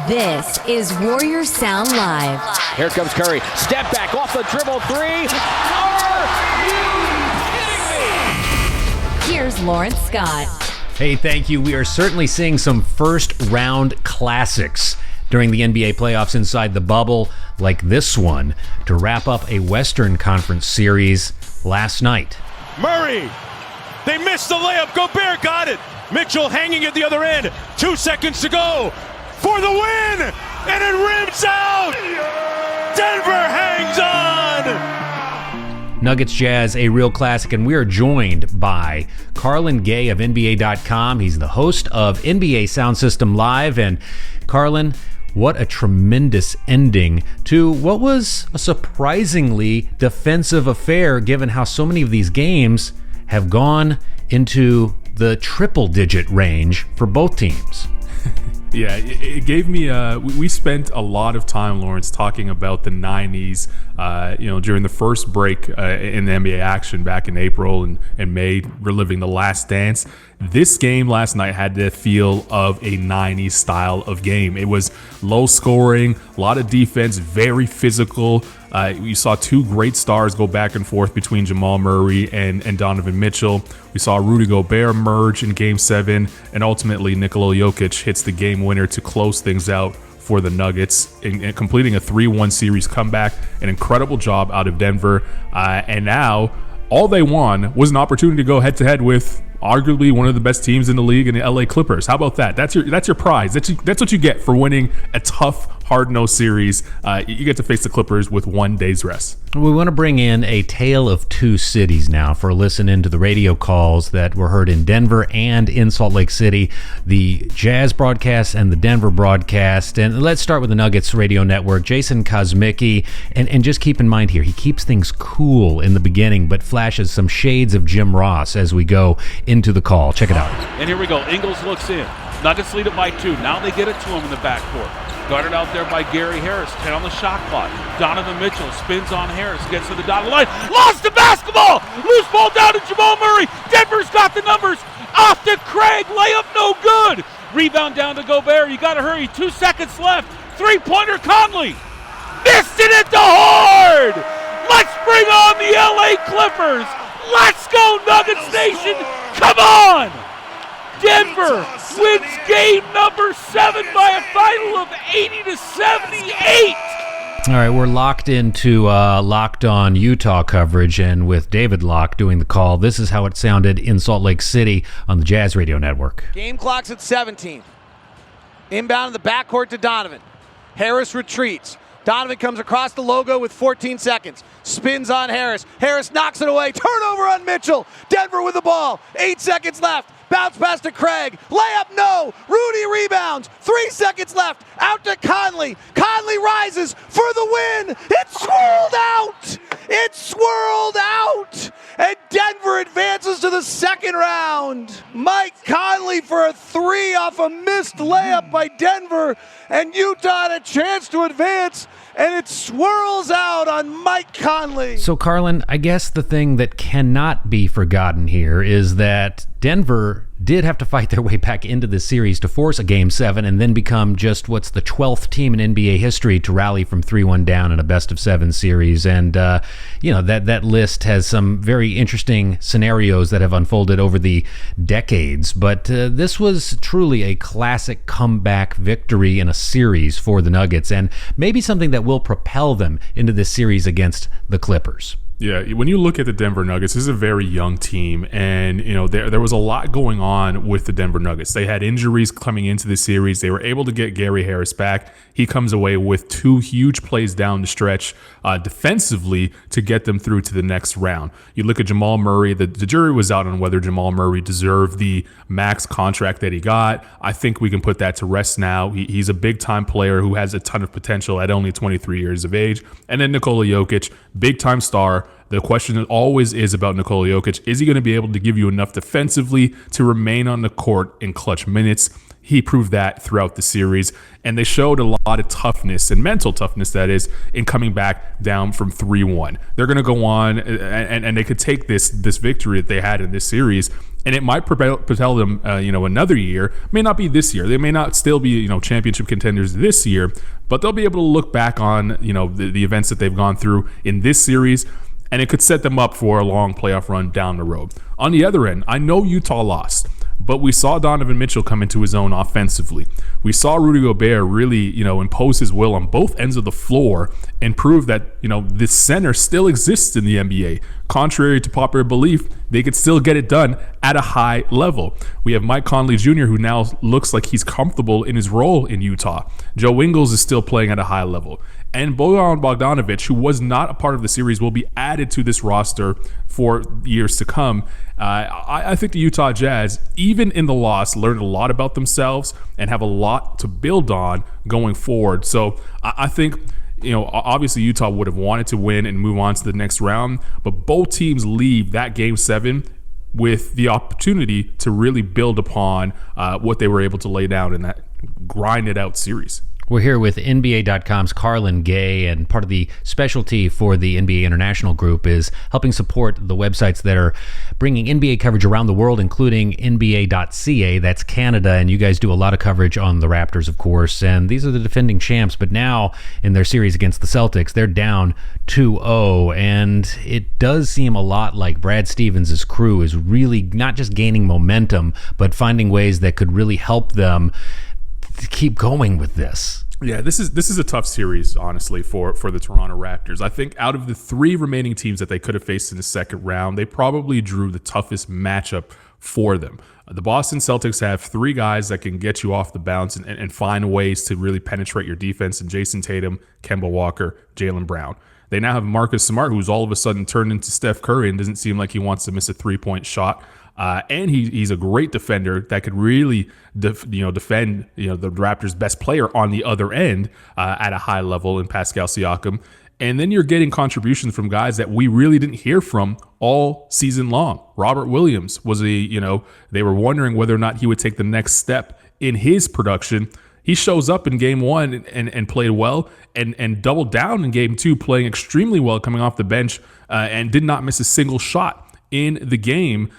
This is Warrior Sound Live. Here comes Curry. Step back off the dribble three. Are you kidding me? Here's Lawrence Scott. Hey, thank you. We are certainly seeing some first-round classics during the NBA playoffs inside the bubble, like this one, to wrap up a Western Conference series last night. Murray, they missed the layup. Gobert got it. Mitchell hanging at the other end. 2 seconds to go for the win, and it rims out. Denver hangs on. Nuggets Jazz, a real classic, and we are joined by Carlan Gay of NBA.com. He's the host of NBA Sound System Live. And Carlan, what a tremendous ending to what was a surprisingly defensive affair, given how so many of these games have gone into the triple-digit range for both teams. Yeah, it gave me we spent a lot of time, Lawrence, talking about the 90s, during the first break in the NBA action back in April and May, reliving the Last Dance. This game last night had the feel of a 90s style of game. It was low scoring, a lot of defense, very physical. You saw two great stars go back and forth between Jamal Murray and Donovan Mitchell. We saw Rudy Gobert emerge in Game 7, and ultimately Nikola Jokic hits the game winner to close things out for the Nuggets, in completing a 3-1 series comeback. An incredible job out of Denver. And now all they won was an opportunity to go head-to-head with arguably one of the best teams in the league in the LA Clippers. How about that? That's your prize. That's what you get for winning a tough, hard-nosed series. You get to face the Clippers with 1 day's rest. We want to bring in a tale of two cities now for a listen into the radio calls that were heard in Denver and in Salt Lake City, the Jazz broadcast and the Denver broadcast. And let's start with the Nuggets radio network. Jason Kosmicki, and just keep in mind here, he keeps things cool in the beginning, but flashes some shades of Jim Ross as we go into the call. Check it out. And here we go. Ingles looks in. Nuggets lead it by 2. Now they get it to him in the backcourt. Guarded out there by Gary Harris. 10 on the shot clock. Donovan Mitchell spins on Harris. Gets to the dotted line. Lost the basketball. Loose ball down to Jamal Murray. Denver's got the numbers. Off to Craig. Layup no good. Rebound down to Gobert. You got to hurry. 2 seconds left. Three-pointer Conley. Missed it at the horn. Let's bring on the LA Clippers. Let's go Nuggets Nation. Come on. Denver wins game number 7 by a final of 80-78. All right, we're locked into Locked On Utah coverage, and with David Locke doing the call, this is how it sounded in Salt Lake City on the Jazz Radio Network. Game clock's at 17. Inbound in the backcourt to Donovan. Harris retreats. Donovan comes across the logo with 14 seconds. Spins on Harris. Harris knocks it away. Turnover on Mitchell. Denver with the ball. 8 seconds left. Bounce pass to Craig. Layup, no. Rudy rebounds. 3 seconds left. Out to Conley. Conley rises for the win. It's swirled out. It's swirled out. And Denver advances to the second round. Mike Conley for a 3 off a missed layup by Denver. And Utah had a chance to advance. And it swirls out on Mike Conley. So, Carlan, I guess the thing that cannot be forgotten here is that Denver did have to fight their way back into this series to force a Game 7 and then become just what's the 12th team in NBA history to rally from 3-1 down in a best-of-7 series. And, that list has some very interesting scenarios that have unfolded over the decades. But this was truly a classic comeback victory in a series for the Nuggets, and maybe something that will propel them into this series against the Clippers. Yeah, when you look at the Denver Nuggets, this is a very young team, and there was a lot going on with the Denver Nuggets. They had injuries coming into the series. They were able to get Gary Harris back. He comes away with 2 huge plays down the stretch defensively to get them through to the next round. You look at Jamal Murray. The jury was out on whether Jamal Murray deserved the max contract that he got. I think we can put that to rest now. He's a big-time player who has a ton of potential at only 23 years of age. And then Nikola Jokic, big-time star. The question always is about Nikola Jokic. Is he going to be able to give you enough defensively to remain on the court in clutch minutes? He proved that throughout the series, and they showed a lot of toughness and mental toughness, that is, in coming back down from 3-1. They're going to go on, and they could take this victory that they had in this series And it might propel them, another year. May not be this year. They may not still be, championship contenders this year, but they'll be able to look back on, the events that they've gone through in this series, and it could set them up for a long playoff run down the road. On the other end, I know Utah lost, but we saw Donovan Mitchell come into his own offensively. We saw Rudy Gobert really, impose his will on both ends of the floor and prove that, this center still exists in the NBA. Contrary to popular belief, they could still get it done at a high level. We have Mike Conley Jr., who now looks like he's comfortable in his role in Utah. Joe Ingles is still playing at a high level. And Bojan Bogdanovic, who was not a part of the series, will be added to this roster for years to come. I think the Utah Jazz, even in the loss, learned a lot about themselves and have a lot to build on going forward. So I think, obviously Utah would have wanted to win and move on to the next round, but both teams leave that Game 7 with the opportunity to really build upon what they were able to lay down in that grinded out series. We're here with NBA.com's Carlan Gay, and part of the specialty for the NBA International Group is helping support the websites that are bringing NBA coverage around the world, including NBA.ca, that's Canada, and you guys do a lot of coverage on the Raptors, of course, and these are the defending champs, but now in their series against the Celtics, they're down 2-0, and it does seem a lot like Brad Stevens' crew is really not just gaining momentum, but finding ways that could really help them to keep going with this. Yeah, this is a tough series, honestly, for the Toronto Raptors. I think out of the 3 remaining teams that they could have faced in the second round, they probably drew the toughest matchup for them. The Boston Celtics have 3 guys that can get you off the bounce and find ways to really penetrate your defense, in Jason Tatum, Kemba Walker, Jaylen Brown. They now have Marcus Smart, who's all of a sudden turned into Steph Curry and doesn't seem like he wants to miss a 3-point shot. And he's a great defender that could really defend the Raptors' best player on the other end at a high level in Pascal Siakam. And then you're getting contributions from guys that we really didn't hear from all season long. Robert Williams was they were wondering whether or not he would take the next step in his production. He shows up in Game 1 and played well and doubled down in Game 2, playing extremely well coming off the bench and did not miss a single shot in the game.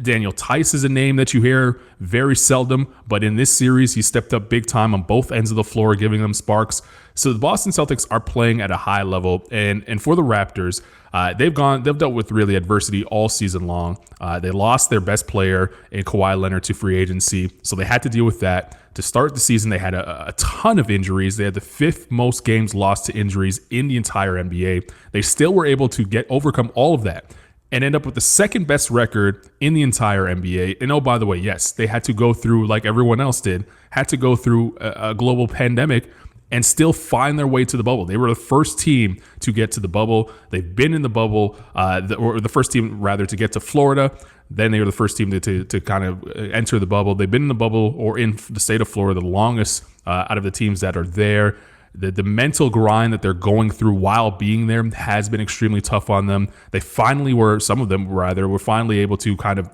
Daniel Tice is a name that you hear very seldom, but in this series, he stepped up big time on both ends of the floor, giving them sparks. So the Boston Celtics are playing at a high level, and for the Raptors, they've dealt with really adversity all season long. They lost their best player in Kawhi Leonard to free agency, so they had to deal with that. To start the season, they had a ton of injuries. They had the 5th most games lost to injuries in the entire NBA. They still were able to overcome all of that and end up with the 2nd best record in the entire NBA. And oh, by the way, yes, they had to go through, like everyone else did, had to go through a global pandemic and still find their way to the bubble. They were the first team to get to the bubble. They've been in the bubble, or the first team, rather, to get to Florida. Then they were the first team to kind of enter the bubble. They've been in the bubble or in the state of Florida the longest out of the teams that are there. The mental grind that they're going through while being there has been extremely tough on them. Some of them were finally able to kind of,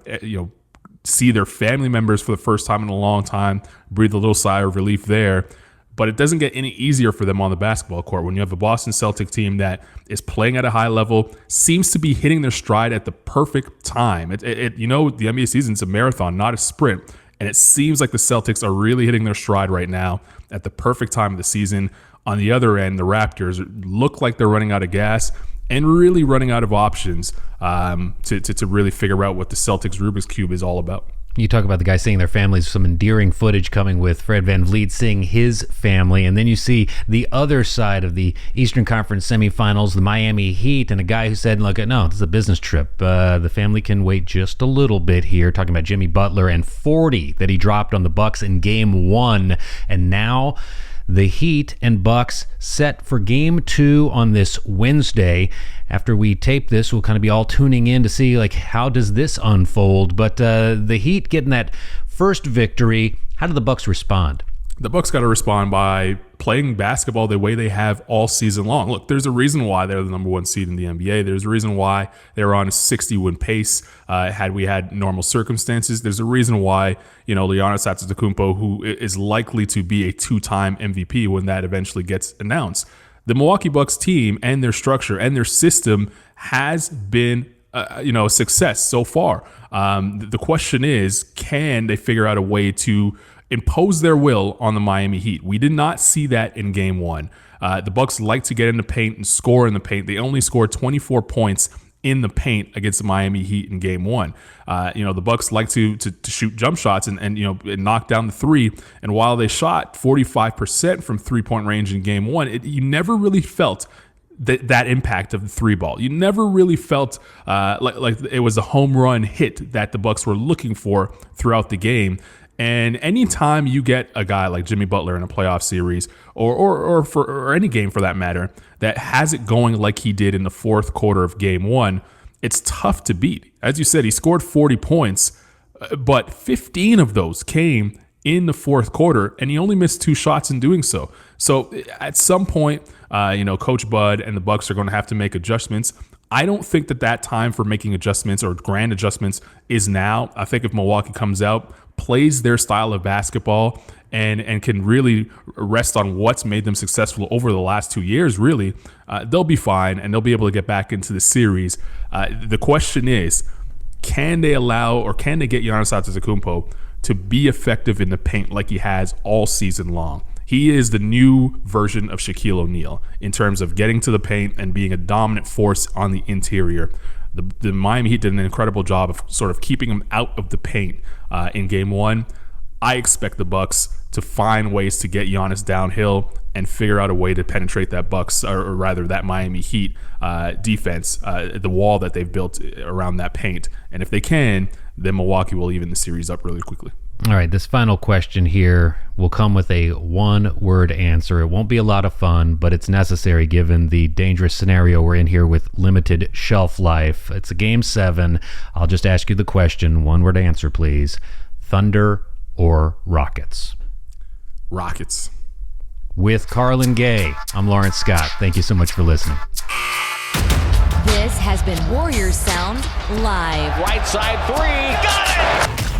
see their family members for the first time in a long time, breathe a little sigh of relief there. But it doesn't get any easier for them on the basketball court when you have a Boston Celtic team that is playing at a high level, seems to be hitting their stride at the perfect time. The NBA season is a marathon, not a sprint. And it seems like the Celtics are really hitting their stride right now at the perfect time of the season. On the other end, the Raptors look like they're running out of gas and really running out of options to really figure out what the Celtics Rubik's Cube is all about. You talk about the guys seeing their families, some endearing footage coming with Fred VanVleet seeing his family, and then you see the other side of the Eastern Conference semifinals, the Miami Heat, and a guy who said, look, no, this is a business trip. The family can wait just a little bit here, talking about Jimmy Butler and 40 that he dropped on the Bucks in Game 1, and now the Heat and Bucks set for Game 2 on this Wednesday. After we tape this, we'll kind of be all tuning in to see how does this unfold. But the Heat getting that first victory, how do the Bucks respond? The Bucks got to respond by playing basketball the way they have all season long. Look, there's a reason why they're the number 1 seed in the NBA. There's a reason why they're on a 60-win pace had we had normal circumstances. There's a reason why, Giannis Antetokounmpo, who is likely to be a 2-time MVP when that eventually gets announced. The Milwaukee Bucks team and their structure and their system has been success so far. The question is, can they figure out a way to impose their will on the Miami Heat? We did not see that in game one. The Bucks like to get in the paint and score in the paint. They only scored 24 points in the paint against the Miami Heat in game one. The Bucks like to shoot jump shots and knock down the three. And while they shot 45% from 3-point range in game one, you never really felt that impact of the three ball. You never really felt like it was a home run hit that the Bucks were looking for throughout the game. And anytime you get a guy like Jimmy Butler in a playoff series, or any game for that matter, that has it going like he did in the fourth quarter of game one, it's tough to beat. As you said, he scored 40 points, but 15 of those came in the fourth quarter, and he only missed 2 shots in doing so. So at some point, Coach Bud and the Bucks are going to have to make adjustments. I don't think that time for making adjustments or grand adjustments is now. I think if Milwaukee comes out, plays their style of basketball, and can really rest on what's made them successful over the last 2 years, really, they'll be fine, and they'll be able to get back into the series. The question is, can they allow, or can they get Giannis Antetokounmpo to be effective in the paint like he has all season long? He is the new version of Shaquille O'Neal in terms of getting to the paint and being a dominant force on the interior. The Miami Heat did an incredible job of sort of keeping him out of the paint in game one. I expect the Bucks to find ways to get Giannis downhill and figure out a way to penetrate that Bucks, or rather that Miami Heat defense, the wall that they've built around that paint. And if they can, then Milwaukee will even the series up really quickly. All right, this final question here will come with a one-word answer. It won't be a lot of fun, but it's necessary given the dangerous scenario we're in here with limited shelf life. It's a Game 7. I'll just ask you the question. One-word answer, please. Thunder or Rockets? Rockets. With Carlan Gay, I'm Lawrence Scott. Thank you so much for listening. This has been Warriors Sound Live. Right side three. Got it!